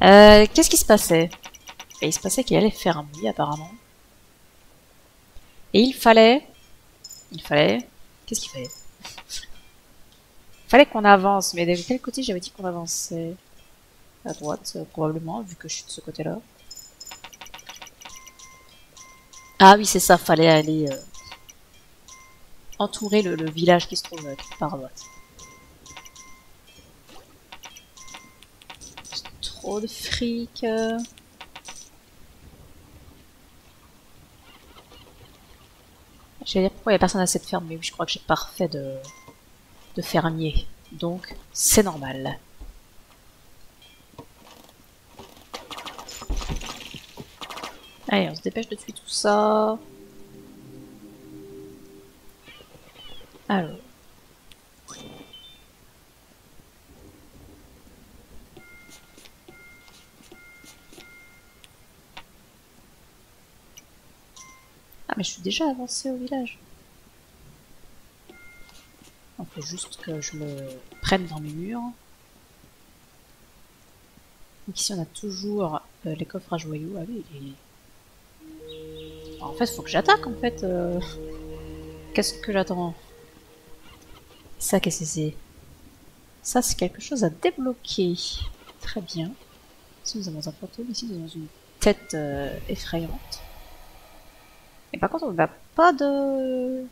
Qu'est-ce qui se passait? Et il se passait qu'il allait faire un bruit apparemment. Et il fallait... Qu'est-ce qu'il fallait? Il fallait qu'on avance, mais de quel côté j'avais dit qu'on avançait? À droite, probablement, vu que je suis de ce côté-là. Ah oui, c'est ça, fallait aller entourer le village qui se trouve quelque part à droite. Trop de fric. J'allais dire pourquoi il n'y a personne à cette ferme, mais oui, je crois que j'ai pas refait de fermier. Donc, c'est normal. Allez, on se dépêche de tuer tout ça. Alors. Ah, mais je suis déjà avancée au village. Il faut juste que je me prenne dans mes murs. Donc ici, on a toujours les coffres à joyaux. Ah oui, en fait, il faut que j'attaque, en fait. Qu'est-ce que j'attends? Ça, qu'est-ce que c'est? Ça, c'est quelque chose à débloquer. Très bien. Ici, nous avons un fantôme. Ici, nous avons une tête effrayante. Et par contre, on n'a pas de...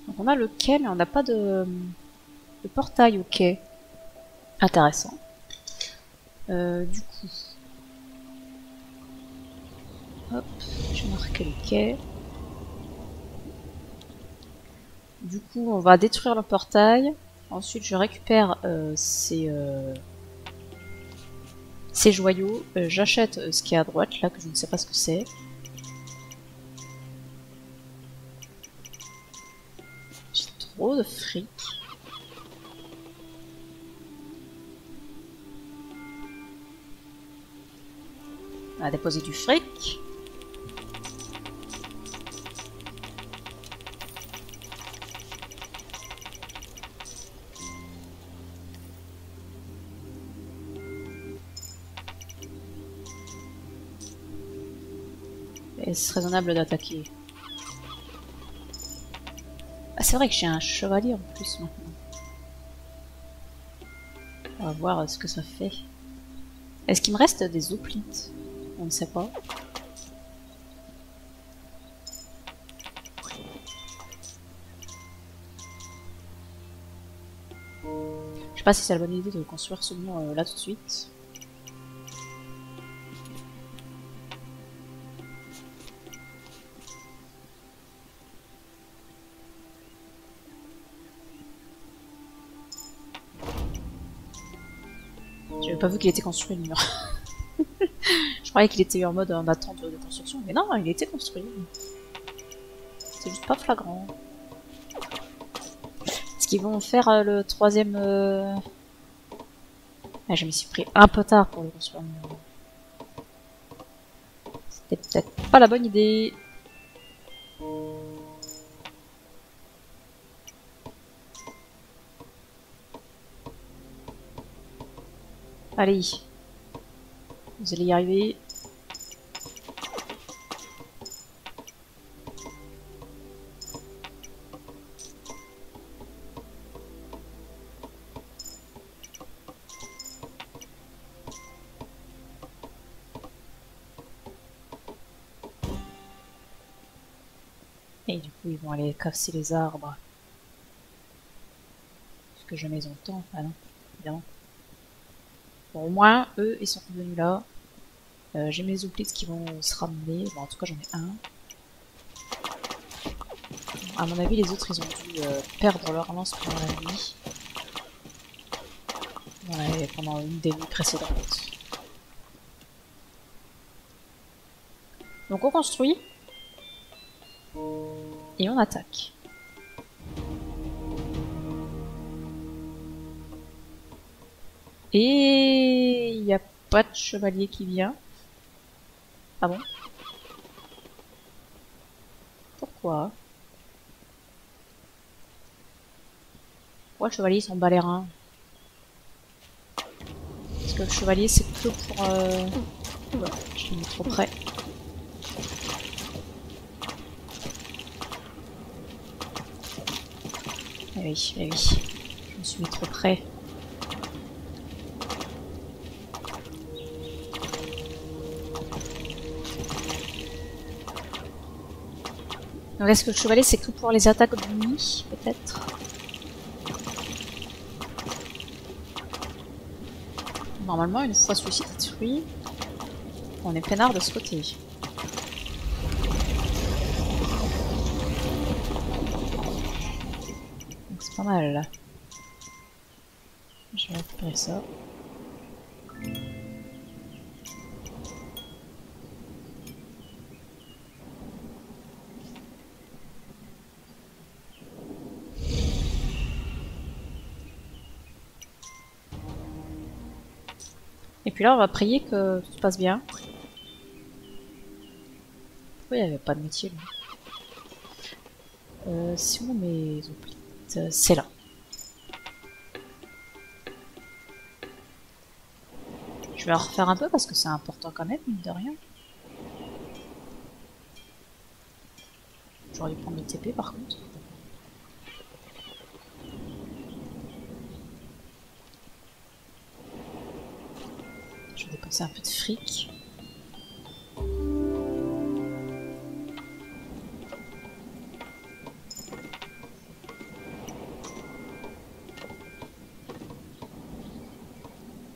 Donc on a le quai, mais on n'a pas de portail au quai. Intéressant. Du coup... Hop, je vais marquer le quai. Du coup, on va détruire le portail. Ensuite, je récupère ces joyaux. J'achète ce qui est à droite, là, que je ne sais pas ce que c'est. J'ai trop de fric. On va déposer du fric. Est-ce raisonnable d'attaquer? Ah, c'est vrai que j'ai un chevalier en plus maintenant. On va voir ce que ça fait. Est-ce qu'il me reste des hoplites? On ne sait pas. Je sais pas si c'est la bonne idée de construire ce mur là tout de suite. J'avais pas vu qu'il était construit le mur. Je croyais qu'il était en mode en attente de construction, mais non, il était construit. C'est juste pas flagrant. Est-ce qu'ils vont faire le troisième... Ah, je me suis pris un peu tard pour le construire. C'était peut-être pas la bonne idée. Allez. Vous allez y arriver. Et du coup, ils vont aller casser les arbres. Parce que jamais ils ont le temps. Ah non, évidemment. Bon, au moins, eux, ils sont revenus là. J'ai mes oublies qui vont se ramener. Bon, en tout cas, j'en ai un. À mon avis, les autres, ils ont dû perdre leur lance pendant la nuit. Ouais, pendant une des nuits précédentes. Donc on construit. Et on attaque. Et il n'y a pas de chevalier qui vient. Ah bon? Pourquoi? Pourquoi le chevalier s'en bat les reins? Parce que le chevalier c'est que pour... Oula, je l'ai mis trop près. Eh oui, eh oui. Je me suis mis trop près. Donc est-ce que le chevalier c'est que pour les attaques de nuit, peut-être? Normalement, une fois celui-ci détruit, on est peinard de ce côté. Donc c'est pas mal là. Je vais récupérer ça. Et puis là, on va prier que tout se passe bien. Pourquoi il n'y avait pas de métier là? Si on met les hoplites, c'est là. Je vais en refaire un peu parce que c'est important quand même, mine de rien. J'aurais dû prendre le TP par contre. Je vais dépenser un peu de fric.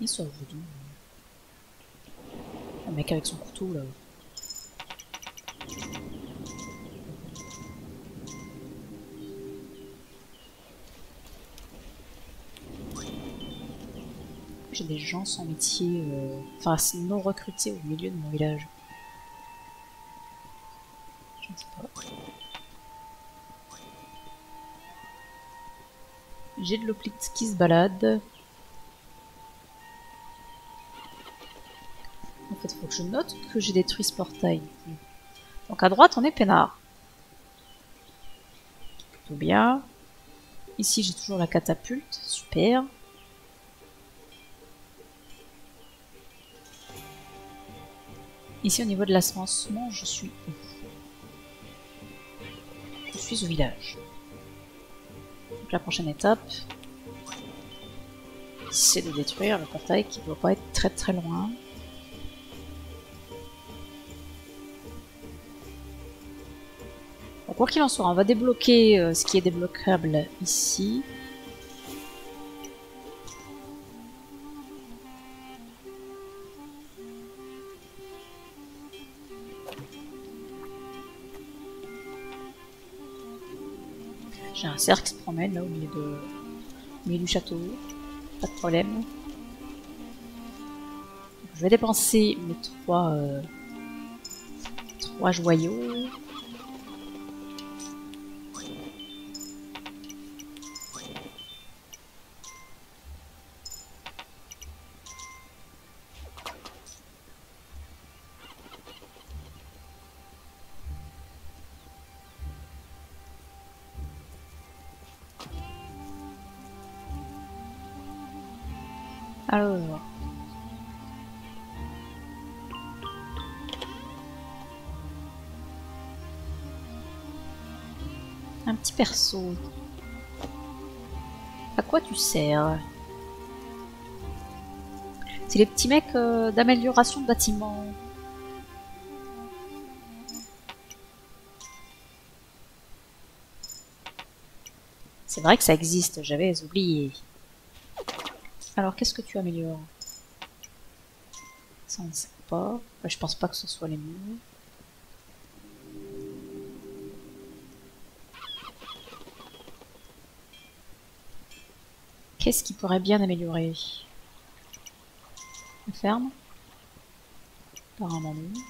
Il sort d'où? Un mec avec son couteau là. J'ai des gens sans métier, enfin non recrutés au milieu de mon village. Je ne sais pas. J'ai de l'hoplite qui se balade. En fait, il faut que je note que j'ai détruit ce portail. Donc à droite, on est peinard. Plutôt bien. Ici, j'ai toujours la catapulte. Super. Ici, au niveau de l'assencement, je suis où? Je suis au village. Donc la prochaine étape, c'est de détruire le portail qui ne doit pas être très très loin. Bon, quoi qu'il en soit, on va débloquer ce qui est débloquable ici. J'ai un cerf qui se promène là au milieu du château. Pas de problème. Je vais dépenser mes trois joyaux. Alors... un petit perso. À quoi tu sers? C'est les petits mecs d'amélioration de bâtiments. C'est vrai que ça existe, j'avais oublié. Alors, qu'est-ce que tu améliores? Ça, on ne sait pas. Enfin, je pense pas que ce soit les murs. Qu'est-ce qui pourrait bien améliorer? La ferme? Apparemment non.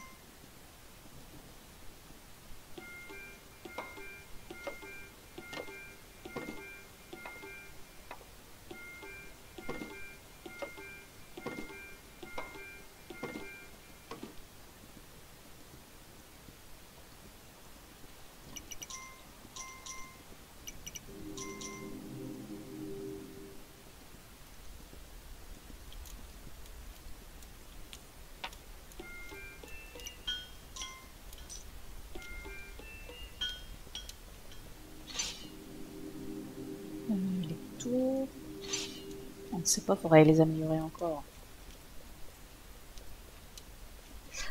sais pas, faudrait les améliorer encore.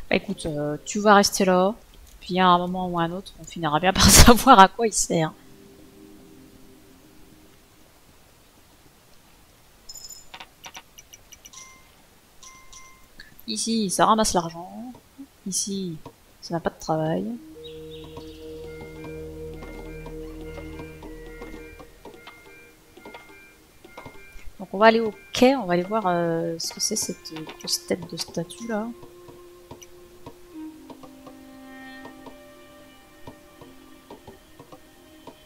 Bah écoute, tu vas rester là, puis à un moment ou à un autre, on finira bien par savoir à quoi il sert. Ici, ça ramasse l'argent. Ici, ça n'a pas de travail. Donc on va aller au quai, on va aller voir ce que c'est cette grosse tête de statue là.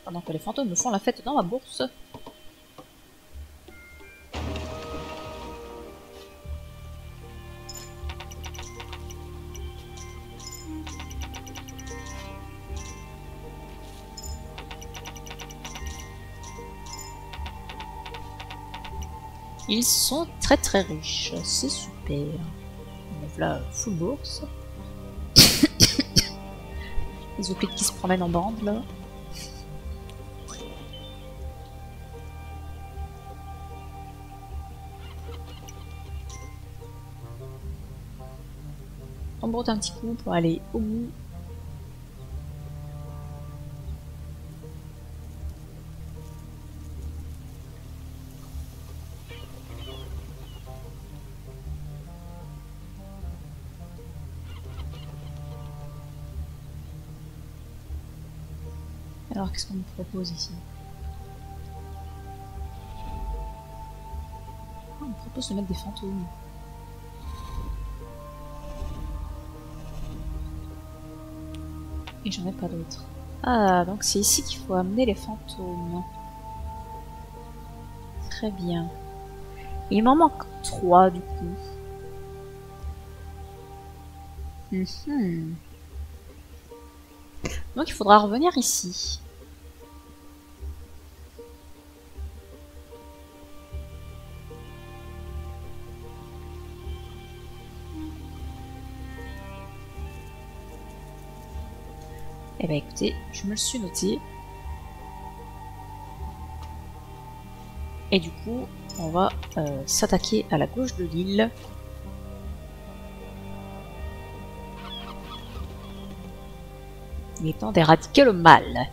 Pendant que les fantômes me font la fête dans ma bourse. Ils sont très très riches, c'est super. On ouvre la full bourse. Les hoplites qui se promènent en bande là. On broute un petit coup pour aller au bout. Alors qu'est-ce qu'on nous propose ici? On me propose de mettre des fantômes. Et j'en ai pas d'autres. Ah, donc c'est ici qu'il faut amener les fantômes. Très bien. Il m'en manque 3 du coup. Donc il faudra revenir ici. Eh ben écoutez, je me le suis noté. Et du coup, on va s'attaquer à la gauche de l'île. Il est temps d'éradiquer le mal.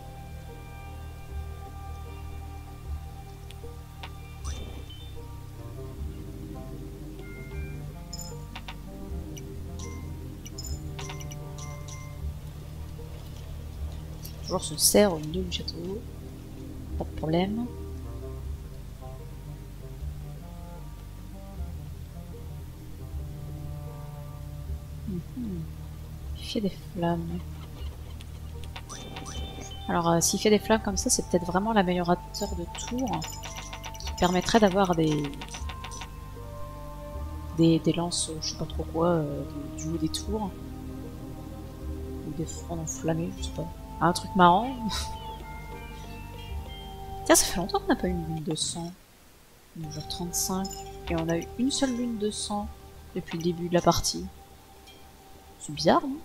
Toujours se sert au milieu du château. Pas de problème. Il fait des flammes. Alors s'il fait des flammes comme ça, c'est peut-être vraiment l'améliorateur de tour qui permettrait d'avoir des lances, je sais pas trop quoi, du haut des tours. Ou des fronts enflammés, je sais pas. Un truc marrant. Tiens, ça fait longtemps qu'on n'a pas eu une lune de sang. Genre 35. Et on a eu une seule lune de sang depuis le début de la partie. C'est bizarre, non?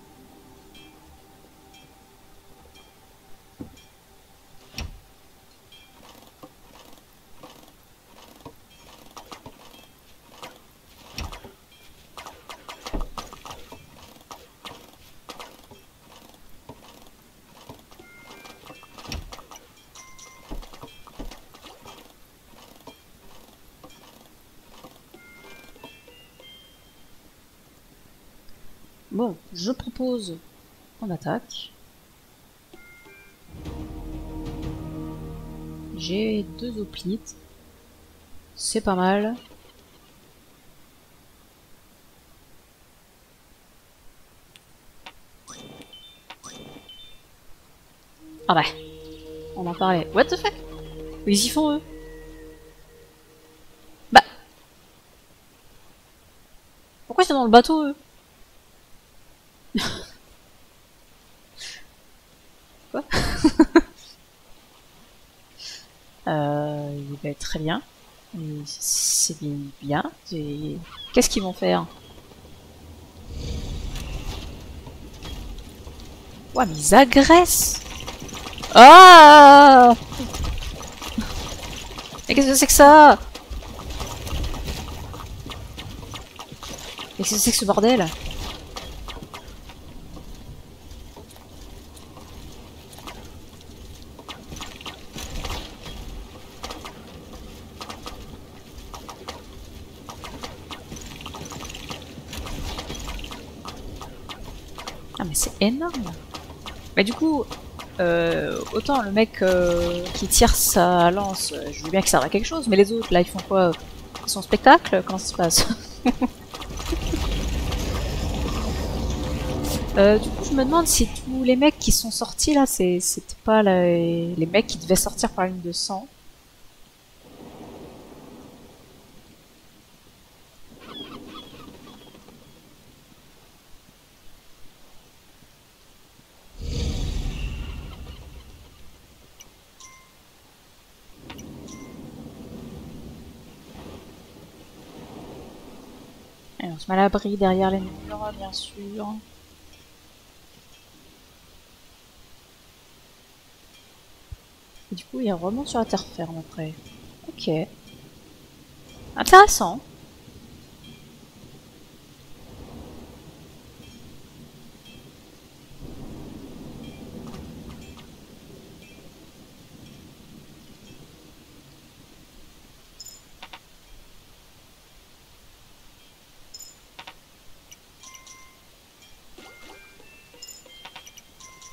Bon, je propose qu'on attaque. J'ai 2 hoplites. C'est pas mal. Ah bah, on en parlait. What the fuck? Ils y font eux? Bah, pourquoi ils sont dans le bateau eux? Quoi? Il va être très bien. C'est bien. Qu'est-ce qu'ils vont faire? Ouais, mais ils agressent! Ah! Mais qu'est-ce que c'est que ça? Qu'est-ce que c'est que ce bordel? Ah mais c'est énorme. Mais du coup, autant le mec qui tire sa lance, je veux bien que ça serve à quelque chose, mais les autres là ils font quoi? Ils sont en spectacle? Comment ça se passe? Du coup je me demande si tous les mecs qui sont sortis là, c'était pas les mecs qui devaient sortir par la ligne de sang. Et on se met à l'abri derrière les murs, bien sûr. Et du coup, il remonte sur la terre ferme après. Ok. Intéressant.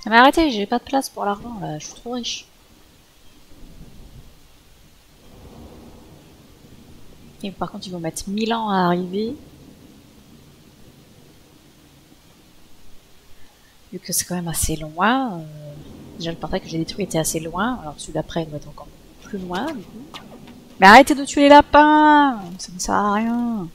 Mais arrêtez, j'ai pas de place pour l'argent là, je suis trop riche. Et par contre, ils vont mettre 1000 ans à arriver. Vu que c'est quand même assez loin. Déjà, le portail que j'ai détruit était assez loin. Alors celui d'après doit être encore plus loin, du coup. Mais arrêtez de tuer les lapins! Ça ne sert à rien.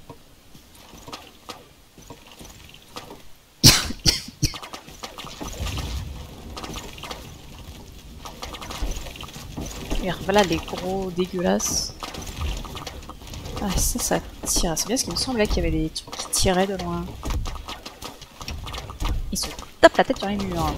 Et voilà les gros dégueulasses. Ah, ça tire. C'est bien ce qu'il me semblait qu'il y avait des trucs qui tiraient de loin. Ils se tapent la tête sur les murs.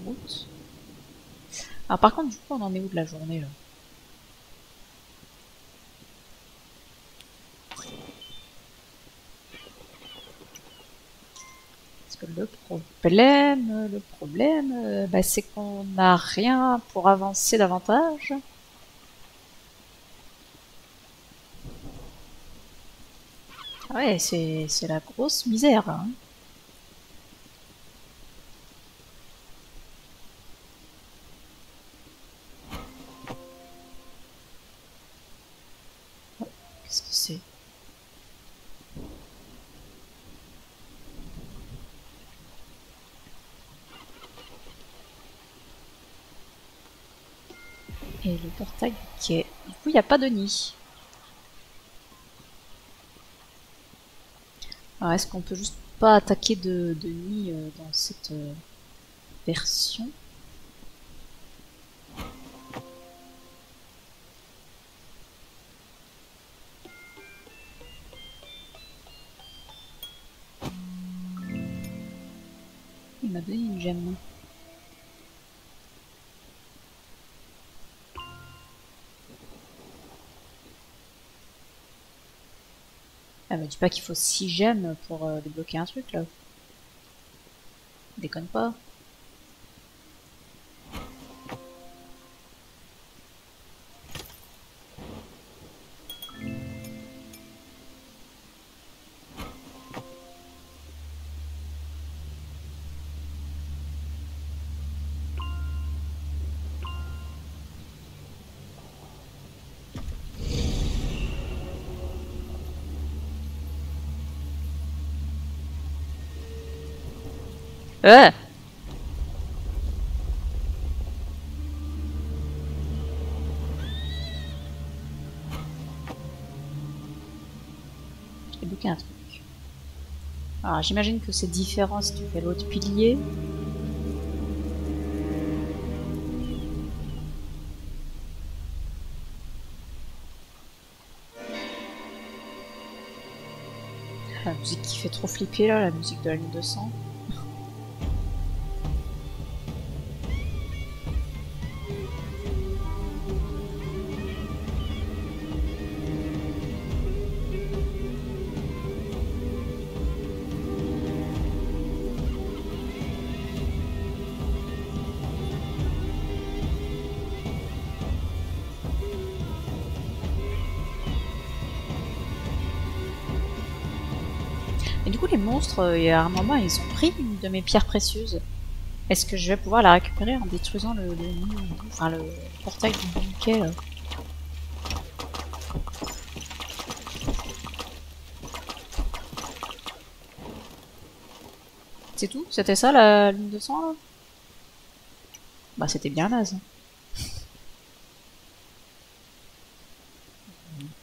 Route. Alors par contre, du coup, on en est où de la journée là? Parce que le problème, bah, c'est qu'on n'a rien pour avancer davantage. Ah ouais, c'est la grosse misère, hein. Qu'est-ce que c'est? Et le portail du quai. Du coup, il n'y a pas de nid. Alors, est-ce qu'on peut juste pas attaquer de nid dans cette version? Il m'a donné une gemme. Elle me dit pas qu'il faut 6 gemmes pour débloquer un truc là. Déconne pas. Euh J'ai débloqué un truc. Alors j'imagine que c'est différent si tu fais l'autre pilier. La musique qui fait trop flipper là, la musique de la ligne de sang. Et du coup, les monstres, il y a un moment, ils ont pris une de mes pierres précieuses. Est-ce que je vais pouvoir la récupérer en détruisant le portail du bouquet là? C'est tout? C'était ça la ligne de sang là? Bah c'était bien naze.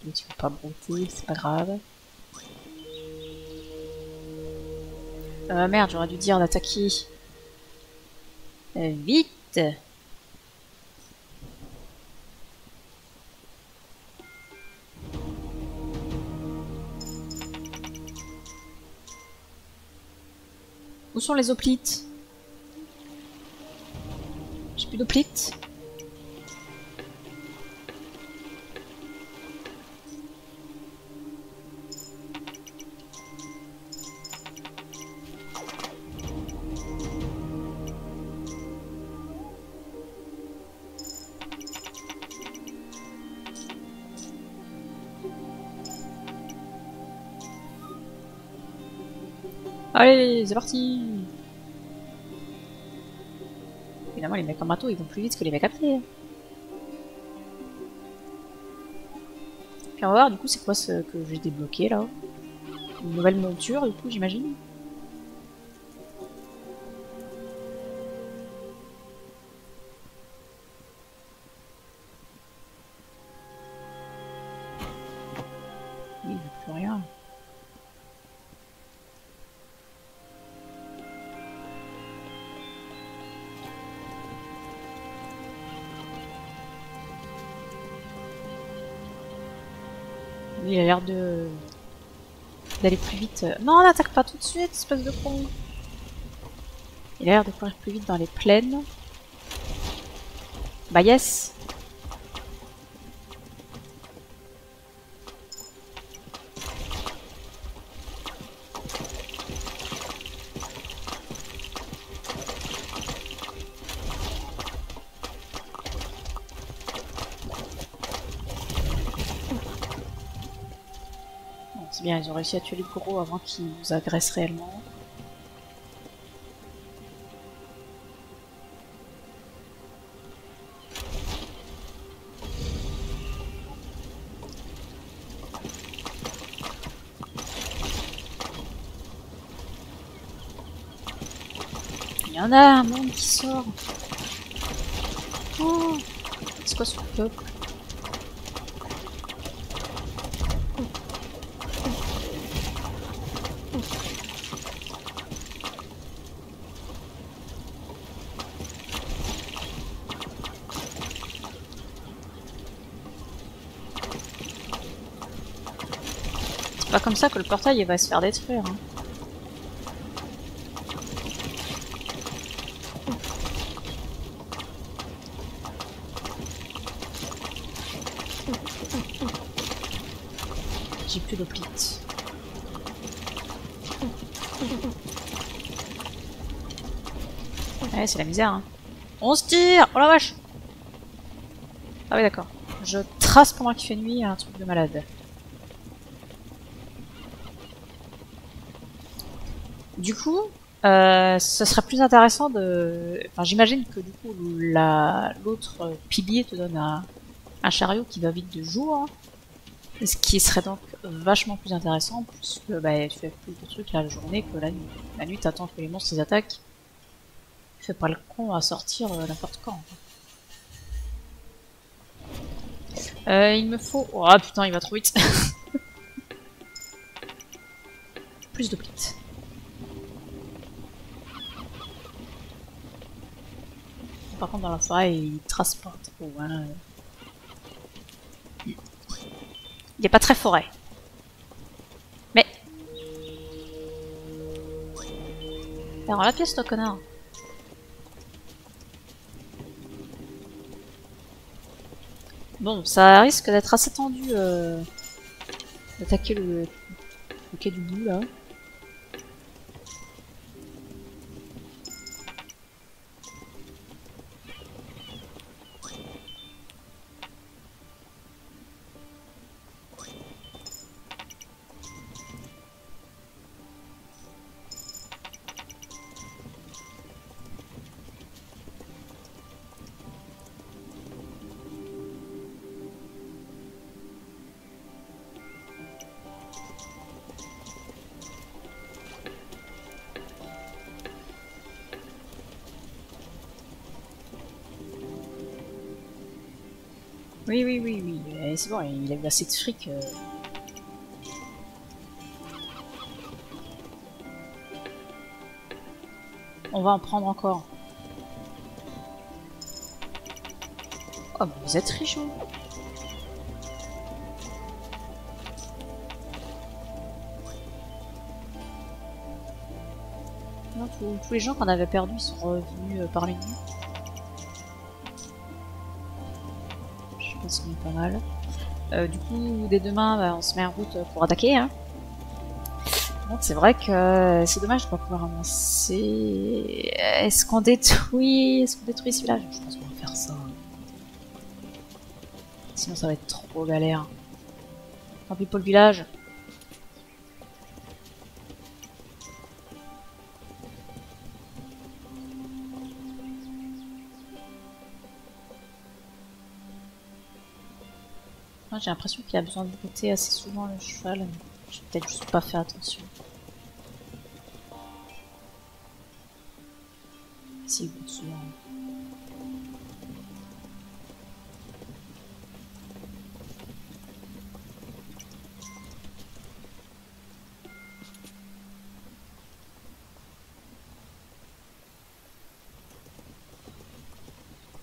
Mais tu peux pas brouter, c'est pas grave. Merde, j'aurais dû dire d'attaquer. Vite! Où sont les hoplites? J'ai plus d'hoplites. Allez, c'est parti! Évidemment, les mecs en bateau, ils vont plus vite que les mecs à pied. Puis on va voir, du coup, c'est quoi ce que j'ai débloqué là? Une nouvelle monture, du coup, j'imagine. Oui, il n'y a plus rien. Lui, il a l'air d'aller plus vite. Non, n'attaque pas tout de suite, espèce de con. Il a l'air de courir plus vite dans les plaines. Bah yes. Bon, c'est bien, ils ont réussi à tuer les gros avant qu'ils nous agressent réellement. Il y en a un monde qui sort. Oh, c'est quoi ce peuple? C'est pas comme ça que le portail il va se faire détruire. Hein. J'ai plus d'hoplites. Ouais, c'est la misère. Hein. On se tire! Oh la vache! Ah oui, d'accord. Je trace pendant qu'il fait nuit un truc de malade. Du coup, ce serait plus intéressant de... Enfin, j'imagine que du coup, l'autre pilier te donne un chariot qui va vite de jour. Ce qui serait donc vachement plus intéressant, puisque bah, tu fais plus de trucs la journée que la nuit. La nuit, t'attends que les monstres les attaquent. Tu fais pas le con à sortir n'importe quand. Il me faut... Oh putain, il va trop vite. Plus de plates. Par contre, dans la forêt, il trace pas trop. Hein. Il est pas très forêt. Mais... Alors la pièce, toi, connard. Bon, ça risque d'être assez tendu d'attaquer le quai du bout, là. Oui, oui, oui, oui. C'est bon, il a eu assez de fric. On va en prendre encore. Oh, mais vous êtes riche, vous. Non, tous les gens qu'on avait perdus sont revenus par les nuits. Je pense qu'on est pas mal. Du coup, dès demain, bah, on se met en route pour attaquer. Hein. Bon, c'est vrai que c'est dommage de ne pas pouvoir avancer. Est-ce qu'on détruit ce village? Je pense qu'on va faire ça. Sinon, ça va être trop galère. Tant pis pour le village. J'ai l'impression qu'il a besoin de goûter assez souvent le cheval. J'ai peut-être juste pas fait attention. Si, il goûte souvent.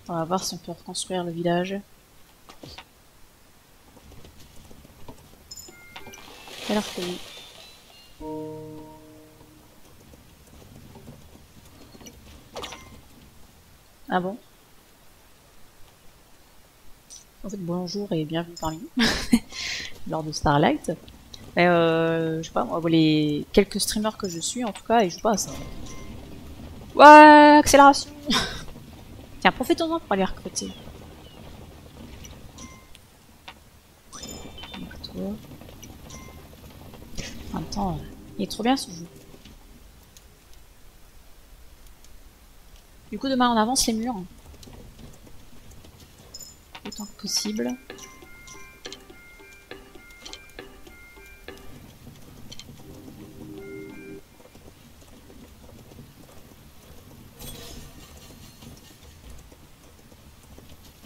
On va voir si on peut reconstruire le village. Ça a l'air que oui. Ah bon? En fait, bonjour et bienvenue parmi nous lors de Starlight. Mais je sais pas, moi, les quelques streamers que je suis, en tout cas, ils jouent pas à ça. Ouais, accélération. Tiens, profitons-en pour aller recruter. Donc, toi. En même temps, il est trop bien ce jeu. Du coup, demain, on avance les murs. Autant que possible.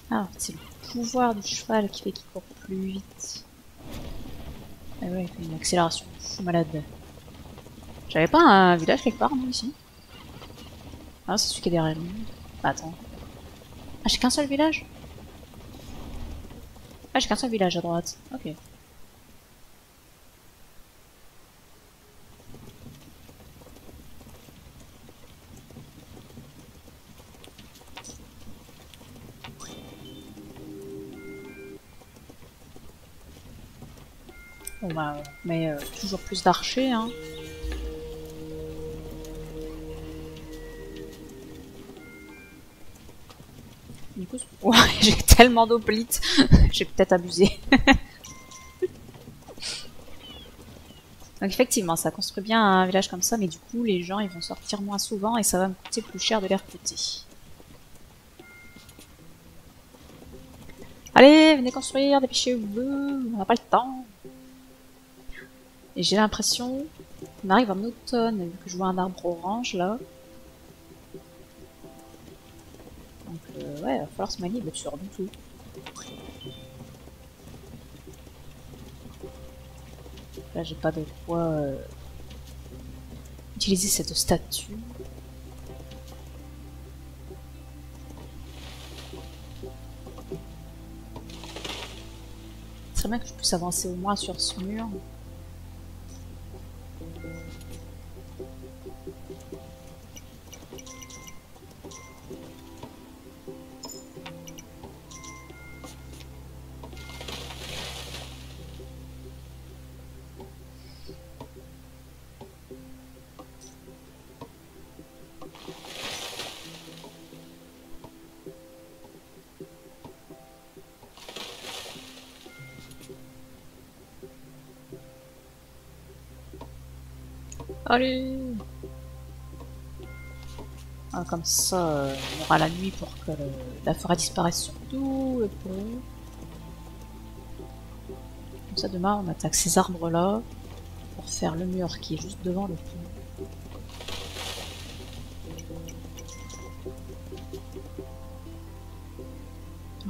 Ah, c'est le pouvoir du cheval qui fait qu'il court plus vite. Ah ouais, il fait une accélération fou malade. J'avais pas un village quelque part, non, ici? Ah, c'est celui qui est derrière nous. Attends. Ah, j'ai qu'un seul village? Ah, j'ai qu'un seul village à droite. Ok. Bon bah, on met toujours plus d'archers, hein. Du coup, ouais, j'ai tellement d'oblites, j'ai peut-être abusé. Donc effectivement, ça construit bien un village comme ça, mais du coup, les gens ils vont sortir moins souvent et ça va me coûter plus cher de les recruter. Allez, venez construire, dépêchez-vous, on n'a pas le temps. Et j'ai l'impression qu'on arrive en automne, vu que je vois un arbre orange là. Donc ouais, il va falloir se manier sur du tout. Là, j'ai pas de quoi utiliser cette statue. C'est bien que je puisse avancer au moins sur ce mur. Allez! Ah, comme ça, on aura la nuit pour que la forêt disparaisse surtout. Comme ça, demain, on attaque ces arbres-là pour faire le mur qui est juste devant le pont.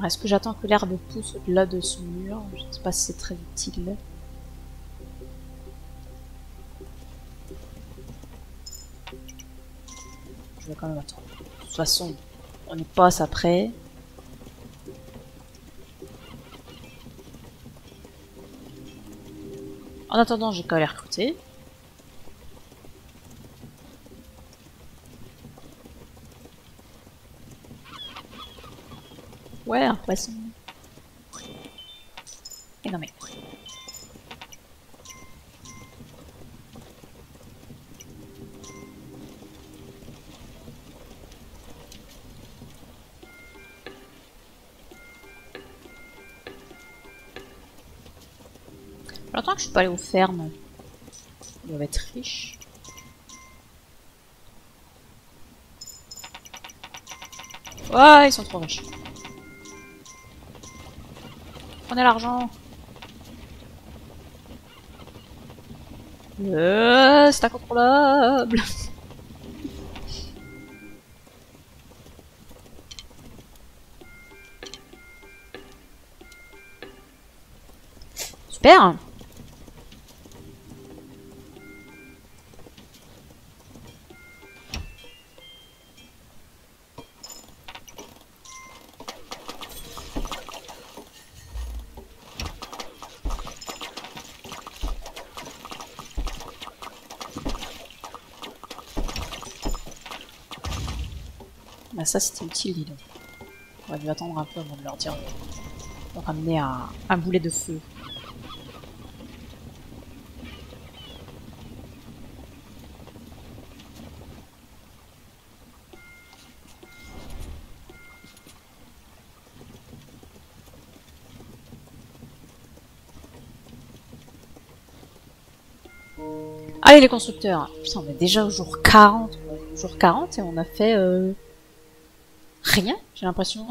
Alors, est-ce que j'attends que l'herbe pousse au-delà de ce mur? Je ne sais pas si c'est très utile. Je vais quand même attendre. De toute façon, on y passe après. En attendant, j'ai qu'à les recruter. Ouais, un poisson. Et non mais... Longtemps que je suis pas allée aux fermes. Ils doivent être riches. Ouais, ils sont trop riches. Prenez l'argent. C'est incontrôlable. Super. Bah ça c'était utile, dis donc. On aurait dû attendre un peu avant de leur dire de ramener un boulet de feu. Allez les constructeurs. Putain, on est déjà au jour 40. Jour 40 et on a fait rien, j'ai l'impression.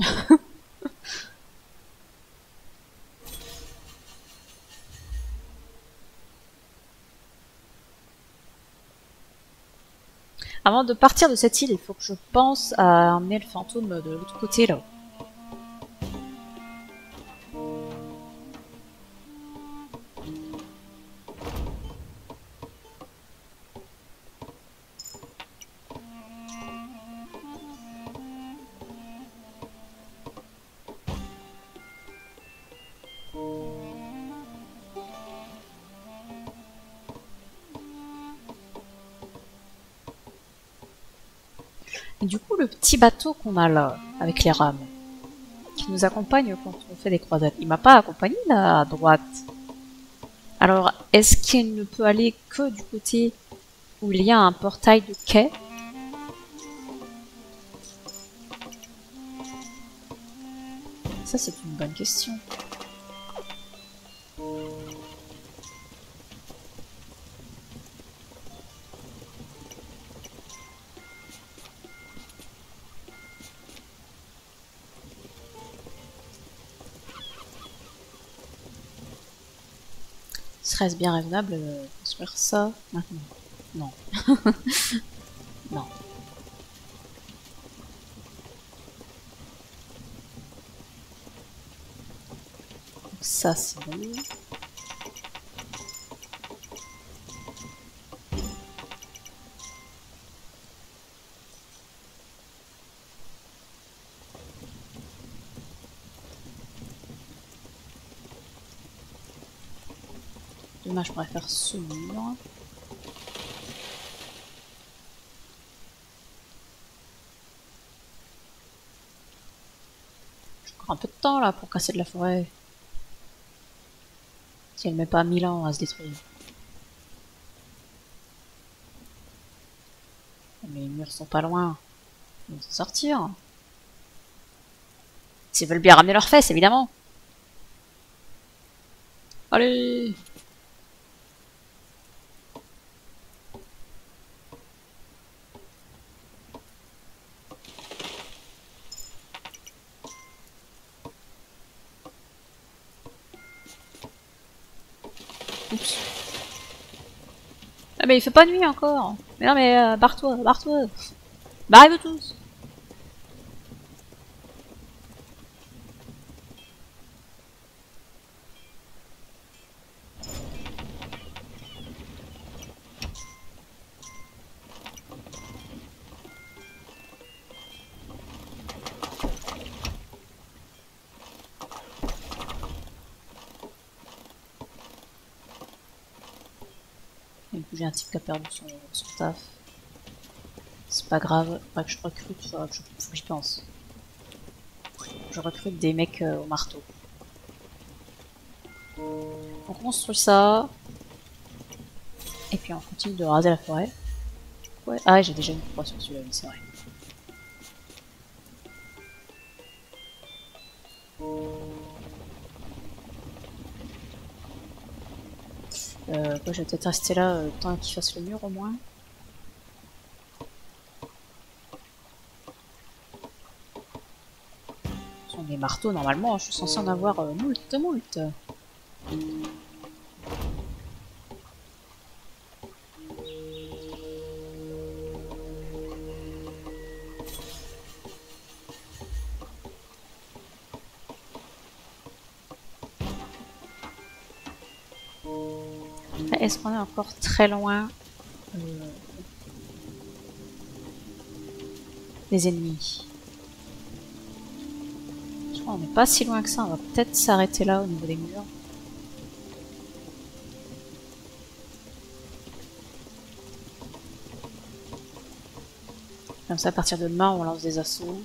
Avant de partir de cette île, il faut que je pense à emmener le fantôme de l'autre côté là. Et du coup, le petit bateau qu'on a là, avec les rames, qui nous accompagne quand on fait des croisades, il m'a pas accompagné là à droite. Alors, est-ce qu'il ne peut aller que du côté où il y a un portail de quai? Ça, c'est une bonne question. Serait-ce bien raisonnable de construire ça maintenant? Non. Non. Donc ça, c'est bon. Dommage, je pourrais faire ce mur. J'ai encore un peu de temps là pour casser de la forêt. Si elle met pas 1000 ans à se détruire. Mais les murs sont pas loin. Ils vont s'en sortir. S'ils veulent bien ramener leurs fesses, évidemment. Allez! Oups. Ah mais il fait pas nuit encore. Mais non mais barre-toi, barre-toi. Barrez-vous tous. j'ai un type qui a perdu son taf. C'est pas grave, pas que je recrute, faut que j'y pense. Je recrute des mecs au marteau. On construit ça. Et puis on continue de raser la forêt. Ouais. Ah, j'ai déjà une croix sur celui-là, c'est vrai. Je vais peut-être rester là tant qu'il fasse le mur au moins. Ce sont des marteaux normalement, je suis censé en avoir moult. Est-ce qu'on est encore très loin des ennemis? Je crois qu'on n'est pas si loin que ça, on va peut-être s'arrêter là au niveau des murs. Comme ça, à partir de demain, on lance des assauts.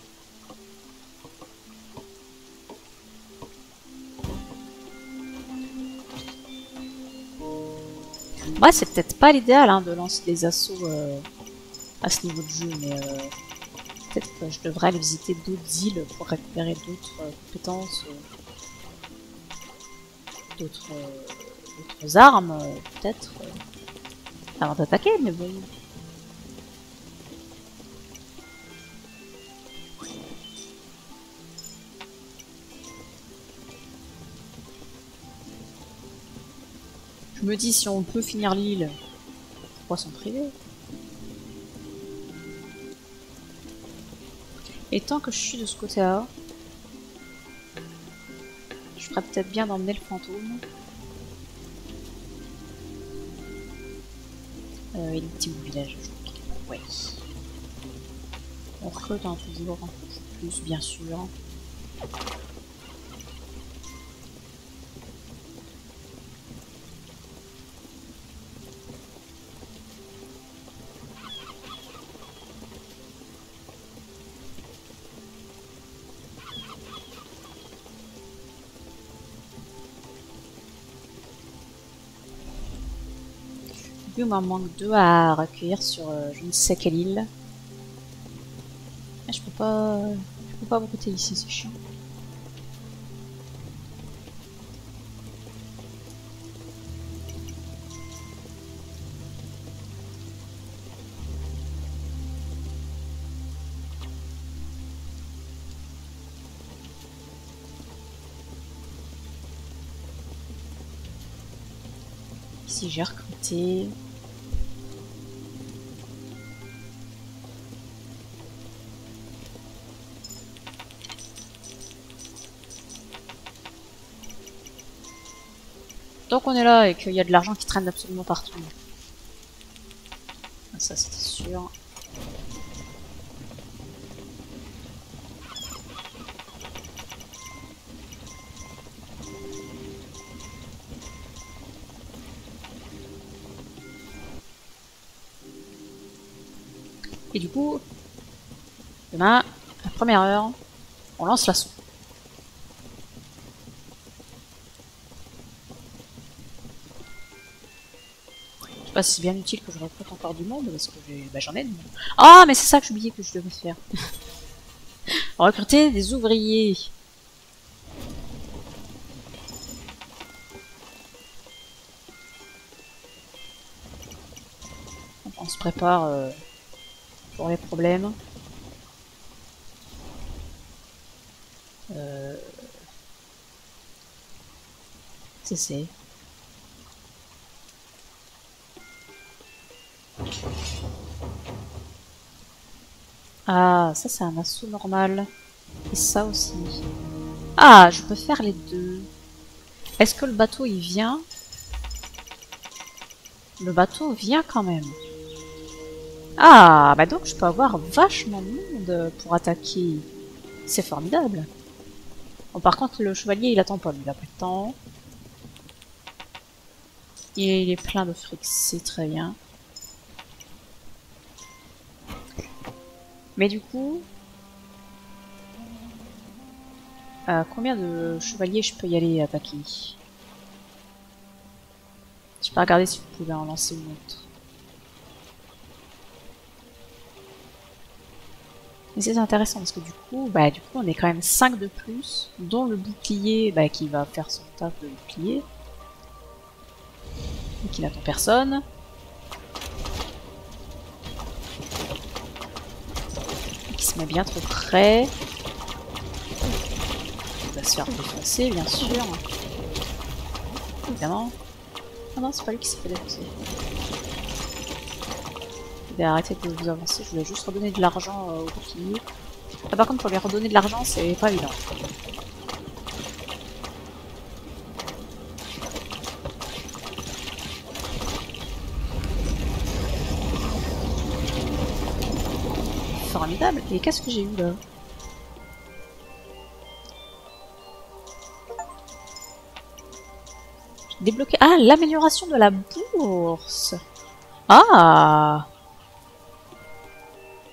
Ouais, c'est peut-être pas l'idéal hein, de lancer des assauts à ce niveau de jeu, mais peut-être que je devrais aller visiter d'autres îles pour récupérer d'autres compétences, d'autres armes, peut-être, avant d'attaquer, mais bon. Je me dis, si on peut finir l'île, pourquoi s'en priver? Et tant que je suis de ce côté-là, je ferais peut-être bien d'emmener le fantôme. Il est petit mon village, je crois. Ouais. On recrute hein, toujours plus, bien sûr. Il m'en manque 2 à recueillir sur je ne sais quelle île. Mais je peux pas brouter ici, c'est chiant. Ici j'ai recruté. Donc on est là et qu'il y a de l'argent qui traîne absolument partout. Ça c'était sûr. Et du coup, demain, à la première heure, on lance l'assaut. Je sais pas si c'est bien utile que je recrute encore du monde parce que j'en ai du monde. Ah, mais c'est ça que j'oubliais que je devais faire. Recruter des ouvriers. On se prépare pour les problèmes. C'est. Ah, ça c'est un assaut normal. Et ça aussi. Ah, je peux faire les deux. Est-ce que le bateau il vient? Le bateau vient quand même. Ah, bah donc je peux avoir vachement de monde pour attaquer. C'est formidable. Bon, par contre, le chevalier il attend pas, lui, il a pas le temps. Et il est plein de fric, c'est très bien. Mais du coup... combien de chevaliers je peux y aller attaquer? Je peux regarder si vous pouvez en lancer une autre. Mais c'est intéressant parce que du coup, on est quand même 5 de plus, dont le bouclier qui va faire son taf de bouclier. Et qui n'attend personne. Et qui se met bien trop près. Il va se faire défoncer, bien sûr. Évidemment. Ah non, c'est pas lui qui s'est fait défoncer. Arrêtez de vous avancer, je voulais juste redonner de l'argent au bouclier. Ah, par contre, pour lui redonner de l'argent, c'est pas évident. Formidable. Et qu'est-ce que j'ai eu là? J'ai débloqué... Ah, l'amélioration de la bourse. Ah!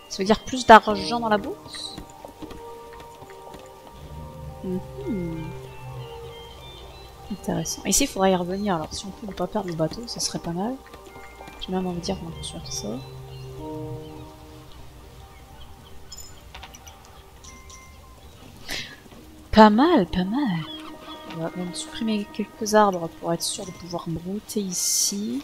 Ça veut dire plus d'argent dans la bourse? Intéressant. Ici, il faudra y revenir. Alors, si on peut ne pas perdre le bateau, ça serait pas mal. J'ai même envie de dire qu'on va construire ça. Pas mal, pas mal. On va même supprimer quelques arbres pour être sûr de pouvoir brouter ici.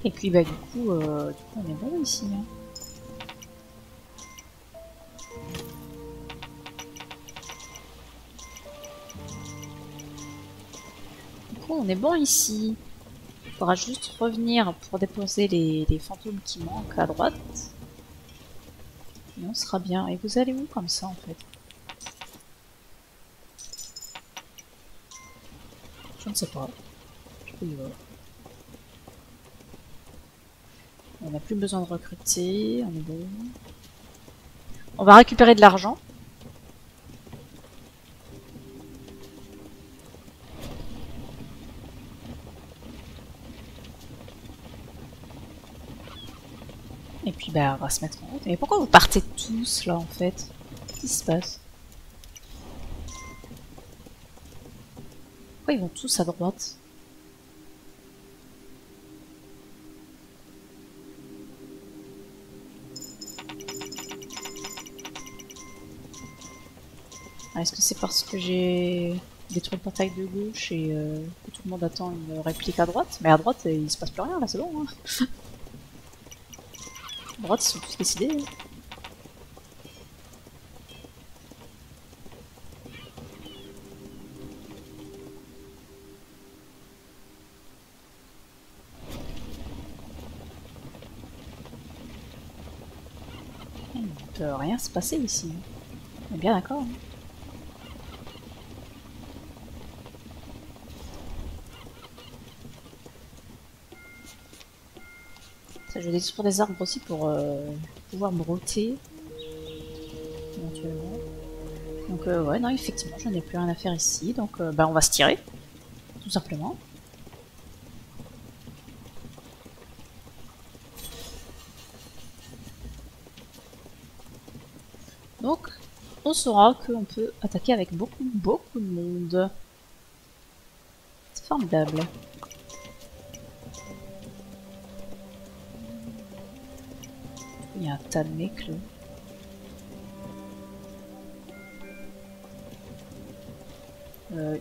Et puis du coup, on est bon ici. Hein. Du coup, on est bon ici. Il faudra juste revenir pour déposer les fantômes qui manquent à droite. Et on sera bien. Et vous allez où comme ça en fait? Je ne sais pas. Je peux y voir. On n'a plus besoin de recruter, on est bon. On va récupérer de l'argent. Et puis on va se mettre en route. Mais pourquoi vous partez tous là en fait? Qu'est-ce qui se passe? Pourquoi ils vont tous à droite? Est-ce que c'est parce que j'ai détruit le portail de gauche et que tout le monde attend une réplique à droite? Mais à droite, il se passe plus rien là, c'est bon. Hein. À droite, ils sont tous décidés. Il ne peut rien se passer ici. On est bien d'accord. Hein. Je vais détruire des arbres aussi pour pouvoir brouter éventuellement. Donc ouais, non, effectivement, je n'ai plus rien à faire ici, donc on va se tirer, tout simplement. Donc, on saura qu'on peut attaquer avec beaucoup de monde. C'est formidable. Il y a un tas de mecs là.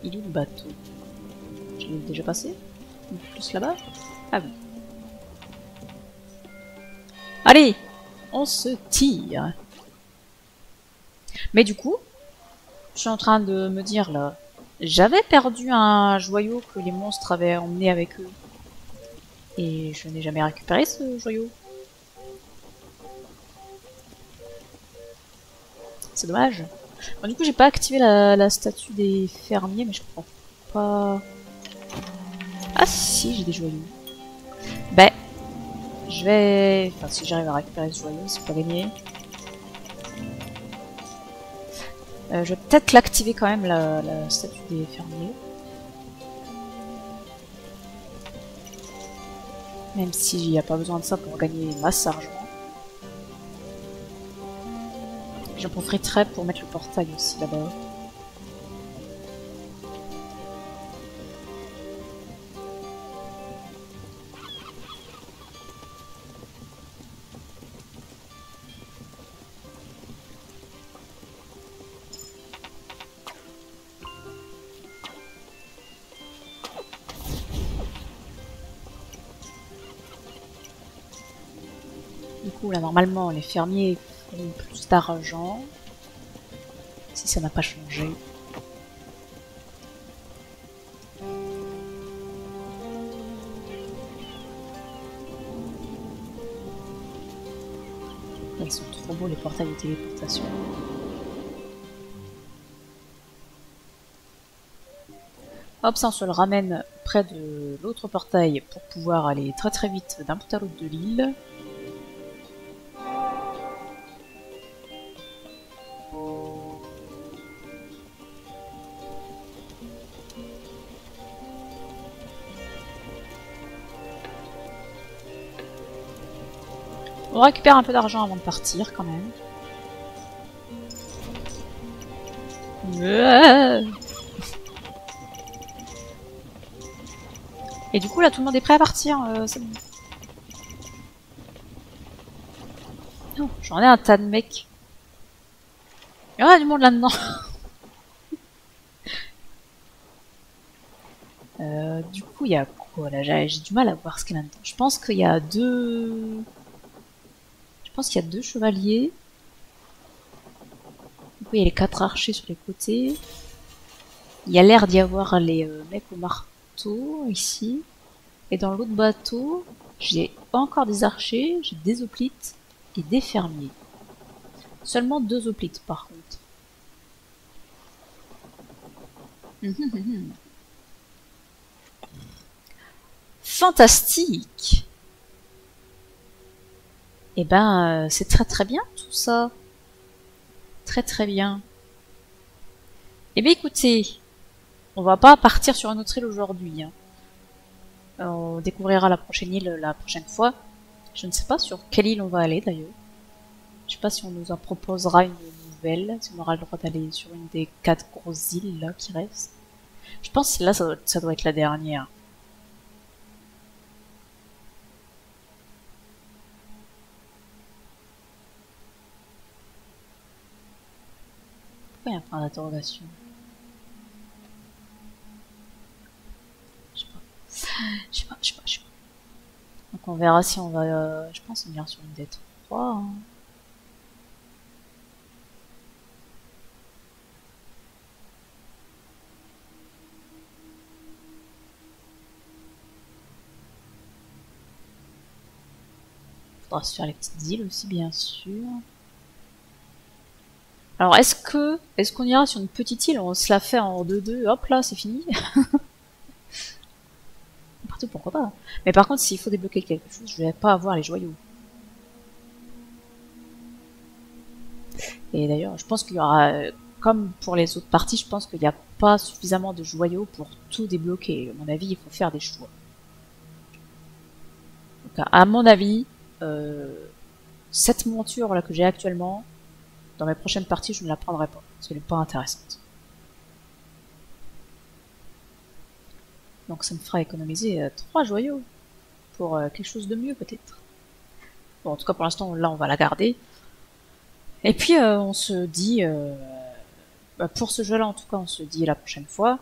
Il est où le bateau? Je l'ai déjà passé? Plus là-bas? Ah oui. Allez! On se tire! Mais du coup, je suis en train de me dire là, j'avais perdu un joyau que les monstres avaient emmené avec eux. Et je n'ai jamais récupéré ce joyau. C'est dommage. Bon, du coup, j'ai pas activé la statue des fermiers, mais je crois pas... Ah si, j'ai des joyaux. Je vais... Enfin, si j'arrive à récupérer ce joyau, c'est pas gagné. Je vais peut-être l'activer quand même, la statue des fermiers. Même s'il n'y a pas besoin de ça pour gagner masse d'argent. J'en profiterai pour mettre le portail aussi là-bas. Du coup, là, normalement, les fermiers font plus d'argent. Si ça n'a pas changé. Ils sont trop beaux, les portails de téléportation. Hop, ça, on se le ramène près de l'autre portail pour pouvoir aller très très vite d'un bout à l'autre de l'île. On récupère un peu d'argent avant de partir quand même. Et du coup là tout le monde est prêt à partir, c'est bon. Oh, j'en ai un tas de mecs. Il y en a du monde là-dedans. Du coup il y a quoi là? J'ai du mal à voir ce qu'il y a là-dedans. Je pense qu'il y a deux... Je pense qu'il y a deux chevaliers. Du coup il y a les 4 archers sur les côtés. Il y a l'air d'y avoir les mecs au marteau ici. Et dans l'autre bateau, j'ai encore des archers, j'ai des hoplites et des fermiers. Seulement 2 hoplites par contre. Fantastique! Eh ben, c'est très très bien tout ça. Très très bien. Eh bien écoutez, on va pas partir sur une autre île aujourd'hui. Hein. On découvrira la prochaine île la prochaine fois. Je ne sais pas sur quelle île on va aller d'ailleurs. Je sais pas si on nous en proposera une nouvelle, si on aura le droit d'aller sur une des 4 grosses îles là qui restent. Je pense que là ça doit être la dernière. Pourquoi il y a un point d'interrogation? Je sais pas. Je sais pas, je sais pas, je sais pas. Donc on verra si on va... je pense qu'on ira sur une des 3. Hein. Faudra se faire les petites îles aussi bien sûr. Alors est-ce qu'on ira sur une petite île, on se la fait en 2-2, hop là c'est fini. Partout pourquoi pas. Mais par contre s'il faut débloquer quelque chose, je vais pas avoir les joyaux. Et d'ailleurs je pense qu'il y aura, comme pour les autres parties, je pense qu'il n'y a pas suffisamment de joyaux pour tout débloquer. À mon avis il faut faire des choix. Donc à mon avis, cette monture là que j'ai actuellement, dans mes prochaines parties, je ne la prendrai pas, parce qu'elle n'est pas intéressante. Donc ça me fera économiser 3 joyaux, pour quelque chose de mieux peut-être. Bon, en tout cas pour l'instant, là on va la garder. Et puis on se dit, pour ce jeu-là en tout cas, on se dit à la prochaine fois.